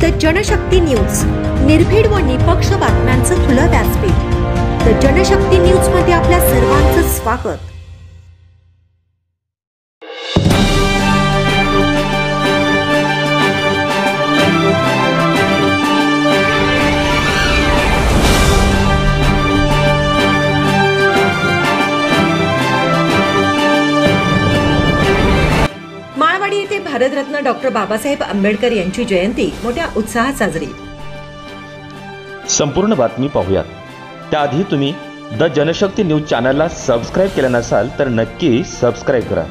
The Janshakti news, निर्भीड व निपक्ष बातम्यांचं खुलं व्यासपीठ। द जनशक्ती न्यूज मध्ये आपल्या सर्वांचं स्वागत। माळवाडी येथे भारतरत्न डॉक्टर बाबासाहेब आंबेडकर यांची जयंती मोठ्या उत्साहात साजरी। संपूर्ण बातमी पाहूयात त्याआधी तुम्ही द जनशक्ती न्यूज चॅनलला सबस्क्राइब केलं नसाल तर नक्की सबस्क्राइब करा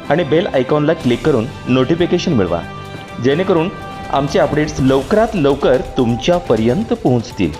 आणि बेल आयकॉनला क्लिक करून नोटिफिकेशन मिळवा, जेणेकरून आमचे अपडेट्स लवकरात लवकर तुमच्यापर्यंत पोहोचतील।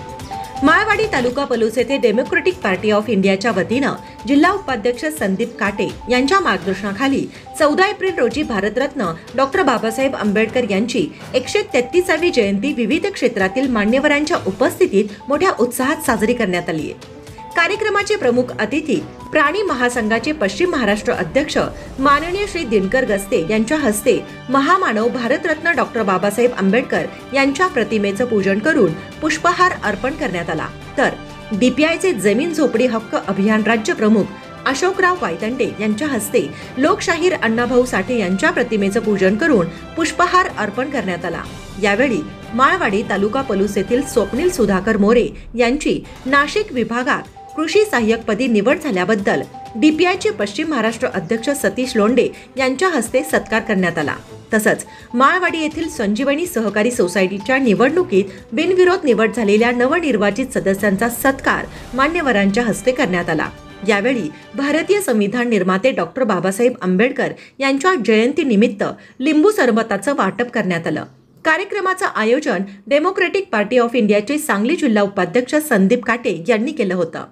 माळवाडी तालुका पलूस येथे डेमोक्रेटिक पार्टी ऑफ इंडियाच्या वतीनं जिल्हा उपाध्यक्ष संदीप काटे यांच्या मार्गदर्शनाखाली 14 एप्रिल रोजी भारतरत्न डॉक्टर बाबासाहेब आंबेडकर यांची 133वी जयंती विविध क्षेत्रातील मान्यवरांच्या उपस्थितीत मोठ्या उत्साहात साजरी करण्यात आली आहे। कार्यक्रमाचे प्रमुख अतिथी प्राणी महासंघाचे पश्चिम महाराष्ट्र अध्यक्ष माननीय श्री दिनकर गस्ते यांच्या हस्ते महामानव भारतरत्न डॉक्टर बाबासाहेब आंबेडकर यांच्या प्रतिमेचं पूजन करून पुष्पहार अर्पण करण्यात आला। तर डीपीआयचे जमीन झोपडी हक्क अभियान राज्य प्रमुख अशोकराव वायतंडे यांच्या हस्ते लोकशाहीर अण्णाभाऊ साठे यांच्या प्रतिमेचं पूजन करून पुष्पहार अर्पण करण्यात आला। यावेळी माळवाडी तालुका पलूस येथील स्वप्नील सुधाकर मोरे यांची नाशिक विभागात कृषी सहाय्यकपदी निवड झाल्याबद्दल डीपीआयचे पश्चिम महाराष्ट्र अध्यक्ष सतीश लोंढे यांच्या हस्ते सत्कार करण्यात आला। तसंच माळवाडी येथील संजीवनी सहकारी सोसायटीच्या निवडणुकीत बिनविरोध निवड झालेल्या नवनिर्वाचित सदस्यांचा सत्कार मान्यवरांच्या हस्ते करण्यात आला। यावेळी भारतीय संविधान निर्माते डॉक्टर बाबासाहेब आंबेडकर यांच्या जयंतीनिमित्त लिंबू सरबताचं वाटप करण्यात आलं। कार्यक्रमाचं आयोजन डेमोक्रेटिक पार्टी ऑफ इंडियाचे सांगली जिल्हा उपाध्यक्ष संदीप काटे यांनी केलं होतं।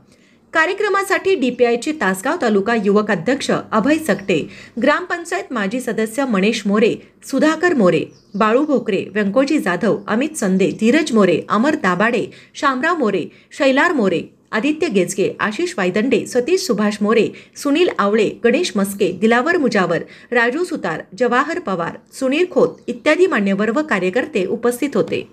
कार्यक्रमासाठी डीपीआयचे तासगाव तालुका युवक अध्यक्ष अभय सकटे, ग्रामपंचायत माजी सदस्य मणेश मोरे, सुधाकर मोरे, बाळू भोकरे, व्यंकोजी जाधव, अमित संदे, धीरज मोरे, अमर दाबाडे, शामराव मोरे, शैलार मोरे, आदित्य गेजगे, आशिष वायदंडे, सतीश सुभाष मोरे, सुनील आवळे, गणेश मस्के, दिलावर मुजावर, राजू सुतार, जवाहर पवार, सुनील खोत इत्यादी मान्यवर व कार्यकर्ते उपस्थित होते।